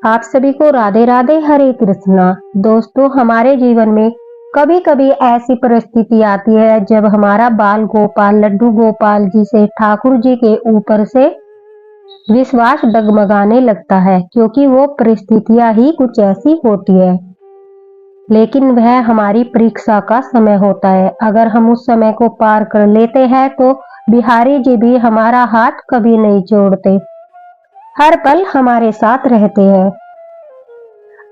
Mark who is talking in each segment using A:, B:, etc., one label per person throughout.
A: आप सभी को राधे राधे, हरे कृष्णा। दोस्तों, हमारे जीवन में कभी कभी ऐसी परिस्थिति आती है जब हमारा बाल गोपाल लड्डू गोपाल जी से ठाकुर जी के ऊपर से विश्वास डगमगाने लगता है, क्योंकि वो परिस्थितियां ही कुछ ऐसी होती है। लेकिन वह हमारी परीक्षा का समय होता है। अगर हम उस समय को पार कर लेते हैं तो बिहारी जी भी हमारा हाथ कभी नहीं छोड़ते, हर पल हमारे साथ रहते हैं।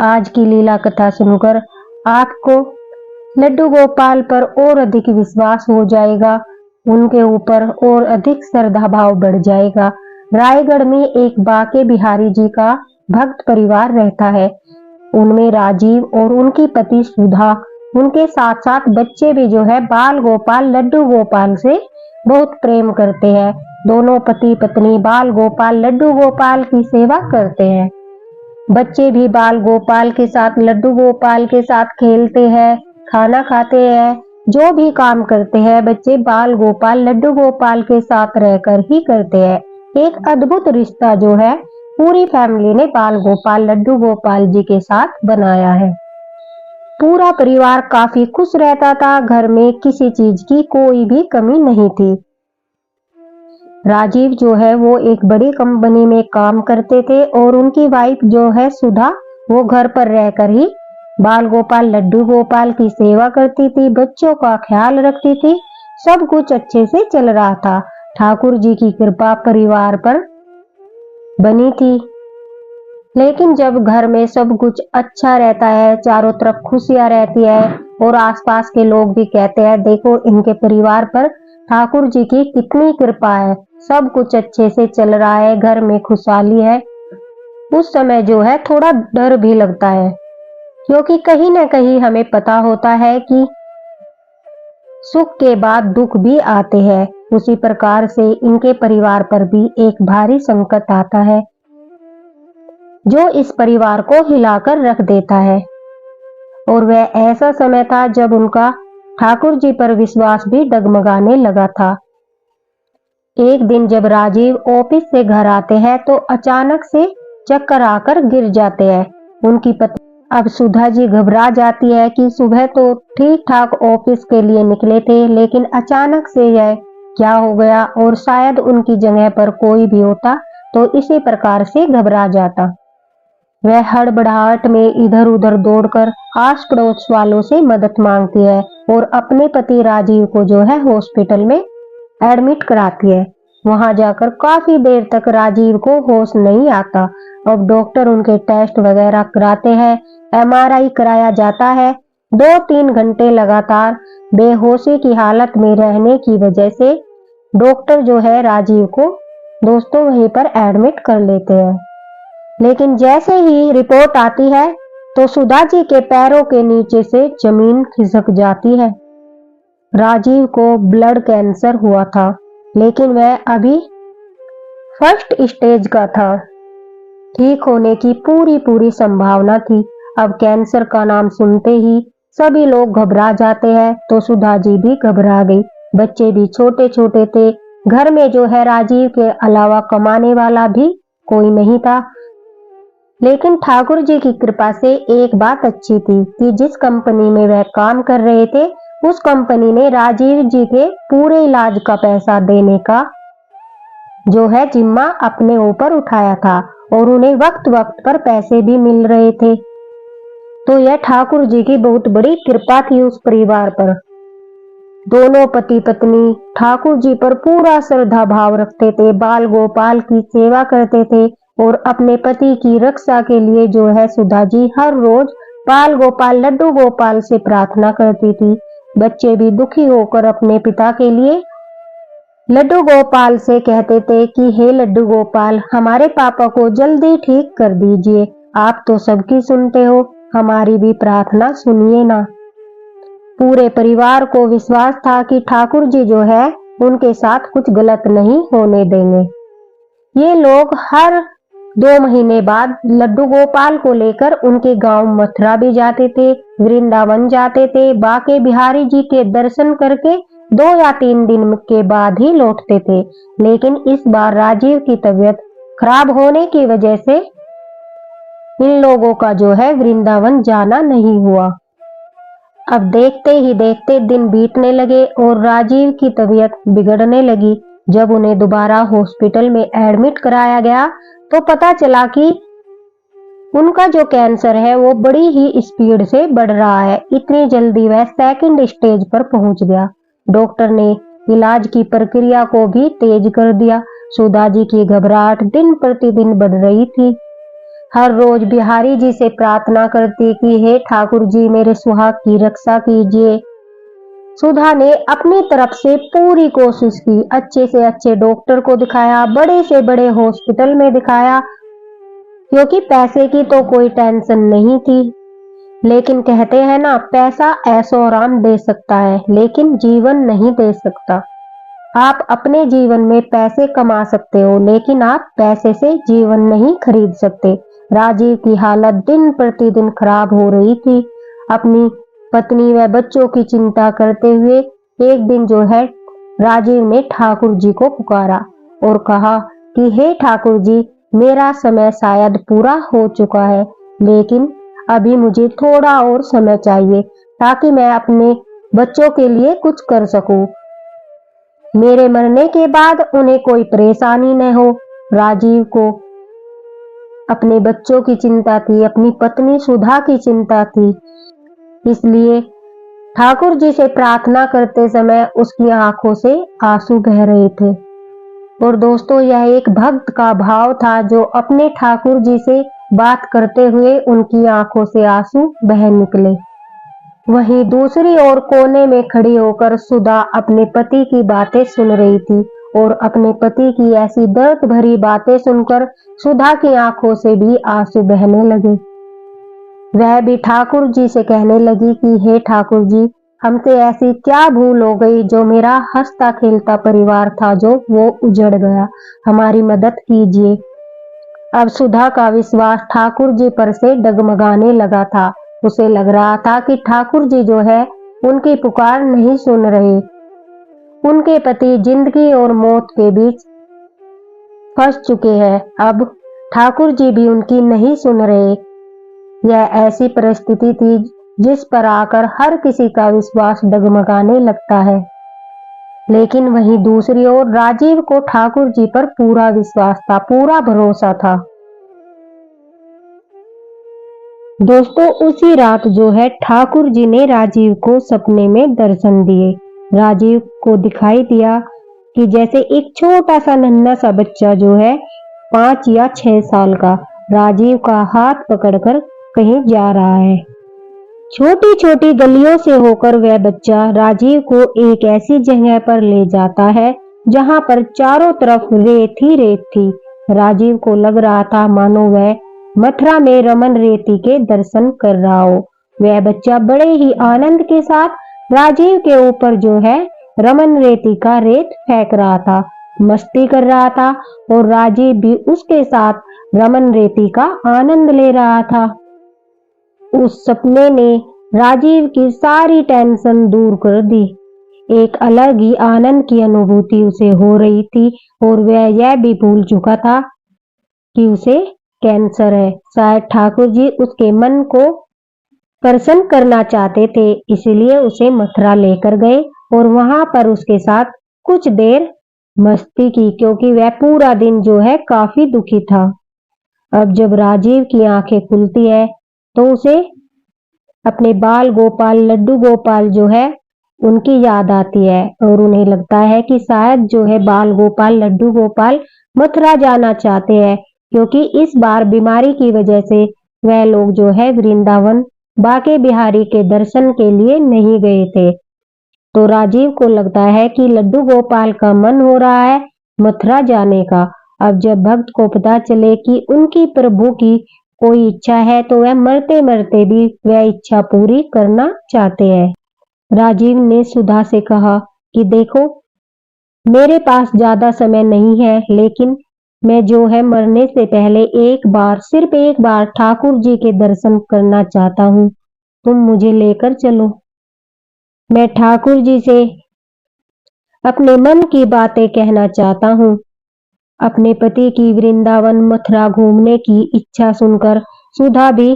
A: आज की लीला कथा सुनकर आपको लड्डू गोपाल पर और अधिक विश्वास हो जाएगा, उनके ऊपर और अधिक श्रद्धा भाव बढ़ जाएगा। रायगढ़ में एक बाके बिहारी जी का भक्त परिवार रहता है। उनमें राजीव और उनकी पति सुधा, उनके साथ साथ बच्चे भी जो है बाल गोपाल लड्डू गोपाल से बहुत प्रेम करते हैं। दोनों पति पत्नी बाल गोपाल लड्डू गोपाल की सेवा करते हैं। बच्चे भी बाल गोपाल के साथ लड्डू गोपाल के साथ खेलते हैं, खाना खाते हैं, जो भी काम करते हैं बच्चे बाल गोपाल लड्डू गोपाल के साथ रहकर ही करते हैं। एक अद्भुत रिश्ता जो है पूरी फैमिली ने बाल गोपाल लड्डू गोपाल जी के साथ बनाया है। पूरा परिवार काफी खुश रहता था, घर में किसी चीज की कोई भी कमी नहीं थी। राजीव जो है वो एक बड़ी कंपनी में काम करते थे और उनकी वाइफ जो है सुधा, वो घर पर रहकर ही बाल गोपाल लड्डू गोपाल की सेवा करती थी, बच्चों का ख्याल रखती थी। सब कुछ अच्छे से चल रहा था। ठाकुर जी की कृपा परिवार पर बनी थी। लेकिन जब घर में सब कुछ अच्छा रहता है, चारों तरफ खुशियां रहती है और आसपास के लोग भी कहते हैं देखो इनके परिवार पर ठाकुर जी की कितनी कृपा है, सब कुछ अच्छे से चल रहा है, घर में खुशहाली है, उस समय जो है थोड़ा डर भी लगता है, क्योंकि कहीं ना कहीं हमें पता होता है कि सुख के बाद दुख भी आते हैं। उसी प्रकार से इनके परिवार पर भी एक भारी संकट आता है जो इस परिवार को हिलाकर रख देता है। और वह ऐसा समय था जब उनका ठाकुर जी पर विश्वास भी डगमगाने लगा था। एक दिन जब राजीव ऑफिस से घर आते हैं तो अचानक से चक्कर आकर गिर जाते हैं। उनकी पत्नी अब सुधा जी घबरा जाती है कि सुबह तो ठीक ठाक ऑफिस के लिए निकले थे, लेकिन अचानक से यह क्या हो गया, और शायद उनकी जगह पर कोई भी होता तो इसी प्रकार से घबरा जाता। वह हड़बड़ाहट में इधर उधर दौड़कर आस पड़ोस वालों से मदद मांगती है और अपने पति राजीव को जो है हॉस्पिटल में एडमिट कराती है। वहां जाकर काफी देर तक राजीव को होश नहीं आता। अब डॉक्टर उनके टेस्ट वगैरह कराते हैं, एमआरआई कराया जाता है। 2-3 घंटे लगातार बेहोशी की हालत में रहने की वजह से डॉक्टर जो है राजीव को दोस्तों वहीं पर एडमिट कर लेते हैं। लेकिन जैसे ही रिपोर्ट आती है तो सुधा जी के पैरों के नीचे से जमीन खिसक जाती है। राजीव को ब्लड कैंसर हुआ था, लेकिन वह अभी फर्स्ट स्टेज का था। ठीक होने की पूरी संभावना थी। अब कैंसर का नाम सुनते ही सभी लोग घबरा जाते हैं, तो सुधा जी भी घबरा गई। बच्चे भी छोटे छोटे थे। घर में जो है राजीव के अलावा कमाने वाला भी कोई नहीं था। लेकिन ठाकुर जी की कृपा से एक बात अच्छी थी कि जिस कंपनी में वह काम कर रहे थे उस कंपनी ने राजीव जी के पूरे इलाज का पैसा देने का जो है जिम्मा अपने ऊपर उठाया था और उन्हें वक्त वक्त पर पैसे भी मिल रहे थे। तो यह ठाकुर जी की बहुत बड़ी कृपा थी उस परिवार पर। दोनों पति पत्नी ठाकुर जी पर पूरा श्रद्धा भाव रखते थे, बाल गोपाल की सेवा करते थे और अपने पति की रक्षा के लिए जो है सुधा जी हर रोज बाल गोपाल लड्डू गोपाल से प्रार्थना करती थी। बच्चे भी दुखी होकर अपने पिता के लिए लड्डू गोपाल से कहते थे कि हे लड्डू गोपाल, हमारे पापा को जल्दी ठीक कर दीजिए, आप तो सबकी सुनते हो, हमारी भी प्रार्थना सुनिए ना। पूरे परिवार को विश्वास था कि ठाकुर जी जो है उनके साथ कुछ गलत नहीं होने देंगे। ये लोग हर 2 महीने बाद लड्डू गोपाल को लेकर उनके गांव मथुरा भी जाते थे, वृंदावन जाते थे, बाके बिहारी जी के दर्शन करके 2 या 3 दिन के बाद ही लौटते थे। लेकिन इस बार राजीव की तबीयत खराब होने की वजह से इन लोगों का जो है वृंदावन जाना नहीं हुआ। अब देखते ही देखते दिन बीतने लगे और राजीव की तबीयत बिगड़ने लगी। जब उन्हें दोबारा हॉस्पिटल में एडमिट कराया गया तो पता चला कि उनका जो कैंसर है वो बड़ी ही स्पीड से बढ़ रहा है। इतनी जल्दी वह सेकंड स्टेज पर पहुंच गया। डॉक्टर ने इलाज की प्रक्रिया को भी तेज कर दिया। सुधा जी की घबराहट दिन प्रतिदिन बढ़ रही थी। हर रोज बिहारी जी से प्रार्थना करती कि हे ठाकुर जी मेरे सुहाग की रक्षा कीजिए। सुधा ने अपनी तरफ से पूरी कोशिश की, अच्छे से अच्छे डॉक्टर को दिखाया, बड़े से बड़े हॉस्पिटल में दिखाया, क्योंकि पैसे की तो कोई टेंशन नहीं थी। लेकिन कहते हैं ना, पैसा ऐशो आराम दे सकता है लेकिन जीवन नहीं दे सकता। आप अपने जीवन में पैसे कमा सकते हो लेकिन आप पैसे से जीवन नहीं खरीद सकते। राजीव की हालत दिन प्रतिदिन खराब हो रही थी। अपनी पत्नी व बच्चों की चिंता करते हुए एक दिन जो है राजीव ने ठाकुर जी को पुकारा और कहा कि हे ठाकुर जी, मेरा समय शायद पूरा हो चुका है लेकिन अभी मुझे थोड़ा और समय चाहिए ताकि मैं अपने बच्चों के लिए कुछ कर सकूं। मेरे मरने के बाद उन्हें कोई परेशानी न हो। राजीव को अपने बच्चों की चिंता थी, अपनी पत्नी सुधा की चिंता थी, इसलिए ठाकुर जी से प्रार्थना करते समय उसकी आंखों से आंसू बह रहे थे। और दोस्तों, यह एक भक्त का भाव था जो अपने ठाकुर जी से बात करते हुए उनकी आंखों से आंसू बह निकले। वहीं दूसरी ओर कोने में खड़ी होकर सुधा अपने पति की बातें सुन रही थी और अपने पति की ऐसी दर्द भरी बातें सुनकर सुधा की आंखों से भी आंसू बहने लगे। वह भी ठाकुर जी से कहने लगी कि हे ठाकुर जी, हमसे ऐसी क्या भूल हो गई जो मेरा हंसता खेलता परिवार था जो वो उजड़ गया। हमारी मदद कीजिए। अब सुधा का विश्वास ठाकुर जी पर से डगमगाने लगा था। उसे लग रहा था कि ठाकुर जी जो है उनकी पुकार नहीं सुन रहे। उनके पति जिंदगी और मौत के बीच फंस चुके हैं। अब ठाकुर जी भी उनकी नहीं सुन रहे। यह ऐसी परिस्थिति थी जिस पर आकर हर किसी का विश्वास डगमगाने लगता है। लेकिन वहीं दूसरी ओर राजीव को ठाकुर जी पर पूरा विश्वास था, पूरा भरोसा था। दोस्तों, उसी रात जो है ठाकुर जी ने राजीव को सपने में दर्शन दिए। राजीव को दिखाई दिया कि जैसे एक छोटा सा नन्हा सा बच्चा जो है 5 या 6 साल का राजीव का हाथ पकड़कर कहीं जा रहा है। छोटी छोटी गलियों से होकर वह बच्चा राजीव को एक ऐसी जगह पर ले जाता है जहां पर चारों तरफ रेत ही रेत थी। राजीव को लग रहा था मानो वह मथुरा में रमन रेती के दर्शन कर रहा हो। वह बच्चा बड़े ही आनंद के साथ राजीव के ऊपर जो है रमन रेती का रेत फेंक रहा था, मस्ती कर रहा था और राजीव भी उसके साथ रमन रेती का आनंद ले रहा था। उस सपने ने राजीव की सारी टेंशन दूर कर दी। एक अलग ही आनंद की अनुभूति उसे हो रही थी और वह यह भी भूल चुका था कि उसे कैंसर है। शायद ठाकुर जी उसके मन को प्रसन्न करना चाहते थे, इसलिए उसे मथुरा लेकर गए और वहां पर उसके साथ कुछ देर मस्ती की, क्योंकि वह पूरा दिन जो है काफी दुखी था। अब जब राजीव की आंखें खुलती है तो उसे अपने बाल गोपाल लड्डू गोपाल जो है उनकी याद आती है और उन्हें लगता है कि शायद जो है बाल गोपाल लड्डू गोपाल मथुरा जाना चाहते हैं, क्योंकि इस बार बीमारी की वजह से वह लोग जो है वृंदावन बाके बिहारी के दर्शन के लिए नहीं गए थे। तो राजीव को लगता है कि लड्डू गोपाल का मन हो रहा है मथुरा जाने का। अब जब भक्त को पता चले कि उनकी प्रभु की कोई इच्छा है तो वह मरते मरते भी वह इच्छा पूरी करना चाहते हैं। राजीव ने सुधा से कहा कि देखो, मेरे पास ज्यादा समय नहीं है लेकिन मैं जो है मरने से पहले एक बार, सिर्फ एक बार ठाकुर जी के दर्शन करना चाहता हूँ। तुम मुझे लेकर चलो। मैं ठाकुर जी से अपने मन की बातें कहना चाहता हूँ। अपने पति की वृंदावन मथुरा घूमने की इच्छा सुनकर सुधा भी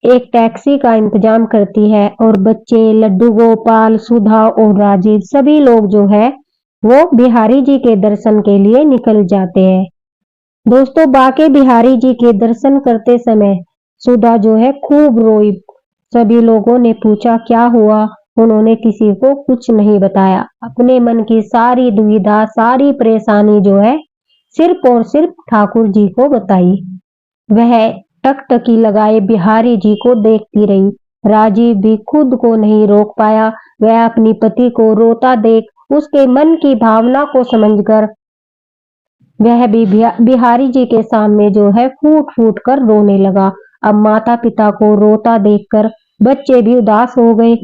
A: एक टैक्सी का इंतजाम करती है और बच्चे लड्डू गोपाल, सुधा और राजीव सभी लोग जो है वो बिहारी जी के दर्शन के लिए निकल जाते हैं। दोस्तों, बाके बिहारी जी के दर्शन करते समय सुधा जो है खूब रोई। सभी लोगों ने पूछा क्या हुआ, उन्होंने किसी को कुछ नहीं बताया। अपने मन की सारी दुविधा, सारी परेशानी जो है सिर्फ और सिर्फ ठाकुर जी को बताई। वह टकटकी लगाए बिहारी जी को देखती रही। राजीव भी खुद को नहीं रोक पाया। वह अपनी पति को रोता देख उसके मन की भावना को समझकर वह भी बिहारी जी के सामने जो है फूट फूट कर रोने लगा। अब माता पिता को रोता देखकर बच्चे भी उदास हो गए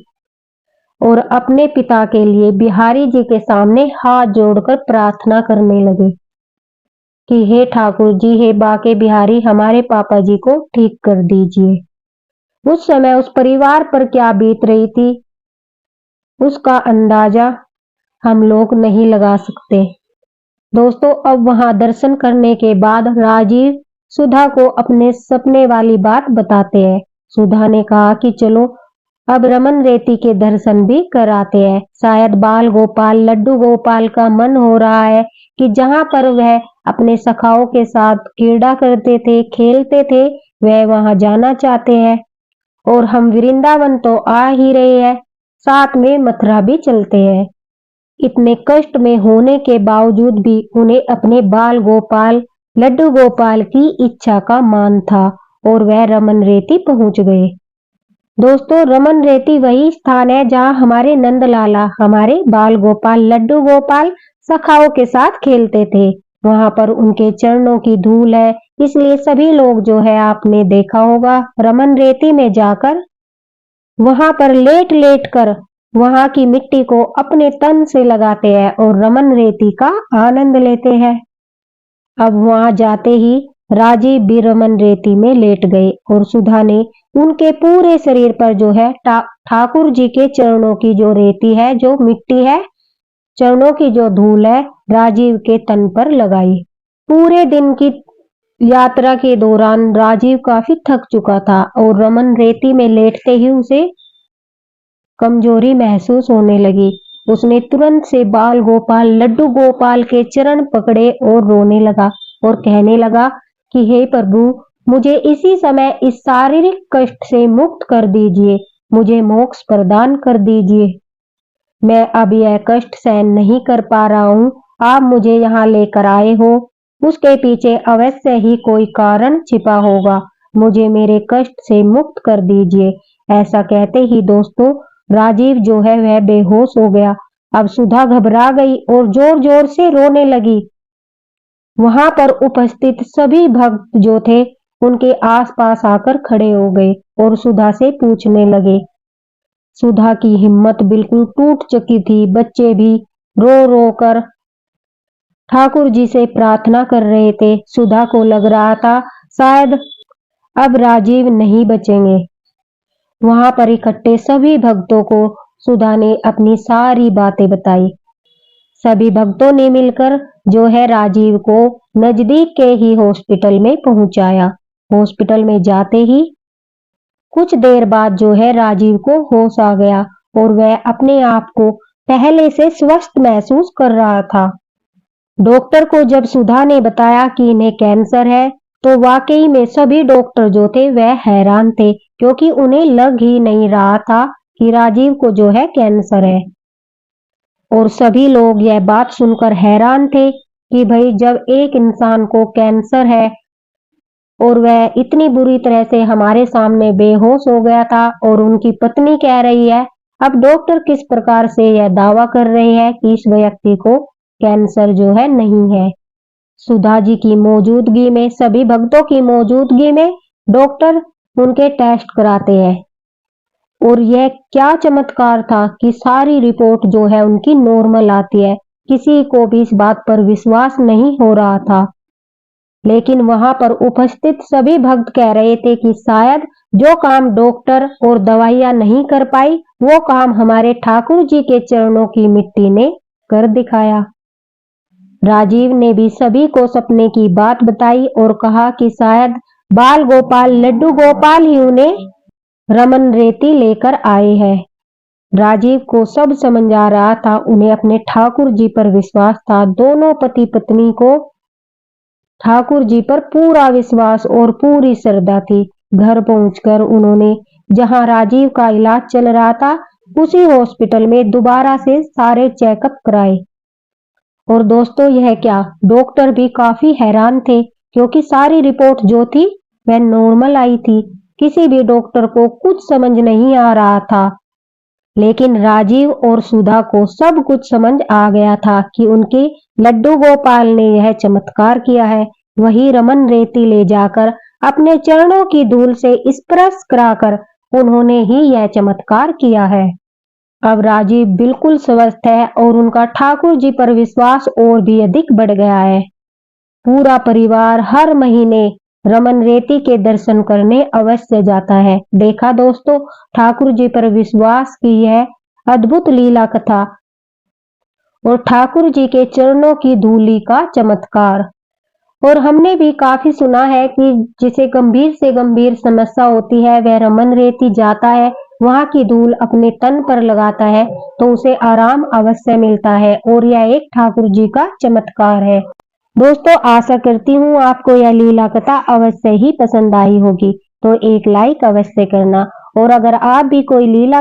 A: और अपने पिता के लिए बिहारी जी के सामने हाथ जोड़कर प्रार्थना करने लगे कि हे ठाकुर जी, हे बाके बिहारी, हमारे पापा जी को ठीक कर दीजिए। उस समय उस परिवार पर क्या बीत रही थी उसका अंदाजा हम लोग नहीं लगा सकते। दोस्तों, अब वहां दर्शन करने के बाद राजीव सुधा को अपने सपने वाली बात बताते हैं। सुधा ने कहा कि चलो अब रमन रेती के दर्शन भी कराते हैं। शायद बाल गोपाल, लड्डू गोपाल का मन हो रहा है कि जहां पर वह अपने सखाओं के साथ क्रीड़ा करते थे, खेलते थे, वह वहां जाना चाहते हैं। और हम वृंदावन तो आ ही रहे हैं, साथ में मथुरा भी चलते हैं। इतने कष्ट में होने के बावजूद भी उन्हें अपने बाल गोपाल, लड्डू गोपाल की इच्छा का मान था और वह रमन रेती पहुंच गए। दोस्तों, रमन रेती वही स्थान है जहां हमारे नंदलाला, हमारे बाल गोपाल, लड्डू गोपाल सखाओं के साथ खेलते थे। वहां पर उनके चरणों की धूल है, इसलिए सभी लोग जो है आपने देखा होगा रमन रेती में जाकर वहां पर लेट लेट कर वहां की मिट्टी को अपने तन से लगाते हैं और रमन रेती का आनंद लेते हैं। अब वहां जाते ही राजीव भी रमन रेती में लेट गए और सुधा ने उनके पूरे शरीर पर जो है ठाकुर जी के चरणों की जो रेती है, जो मिट्टी है, चरणों की जो धूल है, राजीव के तन पर लगाई। पूरे दिन की यात्रा के दौरान राजीव काफी थक चुका था और रमन रेती में लेटते ही उसे कमजोरी महसूस होने लगी। उसने तुरंत से बाल गोपाल, लड्डू गोपाल के चरण पकड़े और रोने लगा और कहने लगा कि हे प्रभु, मुझे इसी समय इस शारीरिक कष्ट से मुक्त कर दीजिए, मुझे मोक्ष प्रदान कर दीजिए। मैं अब यह कष्ट सहन नहीं कर पा रहा हूँ। आप मुझे यहाँ लेकर आए हो, उसके पीछे अवश्य ही कोई कारण छिपा होगा। मुझे मेरे कष्ट से मुक्त कर दीजिए। ऐसा कहते ही दोस्तों राजीव जो है वह बेहोश हो गया। अब सुधा घबरा गई और जोर जोर से रोने लगी। वहां पर उपस्थित सभी भक्त जो थे उनके आसपास आकर खड़े हो गए और सुधा से पूछने लगे। सुधा की हिम्मत बिल्कुल टूट चुकी थी। बच्चे भी रो रो कर ठाकुर जी से प्रार्थना कर रहे थे। सुधा को लग रहा था शायद अब राजीव नहीं बचेंगे। वहां पर इकट्ठे सभी भक्तों को सुधा ने अपनी सारी बातें बताई। सभी भक्तों ने मिलकर जो है राजीव को नजदीक के ही हॉस्पिटल में पहुंचाया। हॉस्पिटल में जाते ही कुछ देर बाद जो है राजीव को होश आ गया और वह अपने आप को पहले से स्वस्थ महसूस कर रहा था। डॉक्टर को जब सुधा ने बताया कि इन्हें कैंसर है तो वाकई में सभी डॉक्टर जो थे वह हैरान थे, क्योंकि उन्हें लग ही नहीं रहा था कि राजीव को जो है कैंसर है। और सभी लोग यह बात सुनकर हैरान थे कि भाई जब एक इंसान को कैंसर है और वह इतनी बुरी तरह से हमारे सामने बेहोश हो गया था और उनकी पत्नी कह रही है, अब डॉक्टर किस प्रकार से यह दावा कर रहे हैं कि इस व्यक्ति को कैंसर जो है नहीं है। सुधा जी की मौजूदगी में, सभी भक्तों की मौजूदगी में डॉक्टर उनके टेस्ट कराते हैं और यह क्या चमत्कार था कि सारी रिपोर्ट जो है उनकी नॉर्मल आती है। किसी को भी इस बात पर विश्वास नहीं हो रहा था, लेकिन वहां पर उपस्थित सभी भक्त कह रहे थे कि शायद जो काम डॉक्टर और दवाइयां नहीं कर पाई वो काम हमारे ठाकुर जी के चरणों की मिट्टी ने कर दिखाया। राजीव ने भी सभी को सपने की बात बताई और कहा कि शायद बाल गोपाल लड्डू गोपाल ही उन्हें रमन रेती लेकर आए हैं। राजीव को सब समझ आ रहा था, उन्हें अपने ठाकुर जी पर विश्वास था। दोनों पति पत्नी को ठाकुर जी पर पूरा विश्वास और पूरी श्रद्धा थी। घर पहुंचकर उन्होंने जहां राजीव का इलाज चल रहा था उसी हॉस्पिटल में दोबारा से सारे चेकअप कराए। और दोस्तों यह क्या, डॉक्टर भी काफी हैरान थे क्योंकि सारी रिपोर्ट जो थी वह नॉर्मल आई थी। किसी भी डॉक्टर को कुछ समझ नहीं आ रहा था, लेकिन राजीव और सुधा को सब कुछ समझ आ गया था कि उनके लड्डू गोपाल ने यह चमत्कार किया है। वही रमन रेती ले जाकर अपने चरणों की धूल से स्पर्श कराकर उन्होंने ही यह चमत्कार किया है। अब राजीव बिल्कुल स्वस्थ है और उनका ठाकुर जी पर विश्वास और भी अधिक बढ़ गया है। पूरा परिवार हर महीने रमन रेती के दर्शन करने अवश्य जाता है। देखा दोस्तों, ठाकुर जी पर विश्वास की यह अद्भुत लीला कथा और ठाकुर जी के चरणों की धूलि का चमत्कार। और हमने भी काफी सुना है कि जिसे गंभीर से गंभीर समस्या होती है वह रमन रेती जाता है, वहां की धूल अपने तन पर लगाता है तो उसे आराम अवश्य मिलता है। और यह एक ठाकुर जी का चमत्कार है। दोस्तों आशा करती हूँ आपको यह लीला कथा अवश्य ही पसंद आई होगी, तो एक लाइक अवश्य करना। और अगर आप भी कोई लीला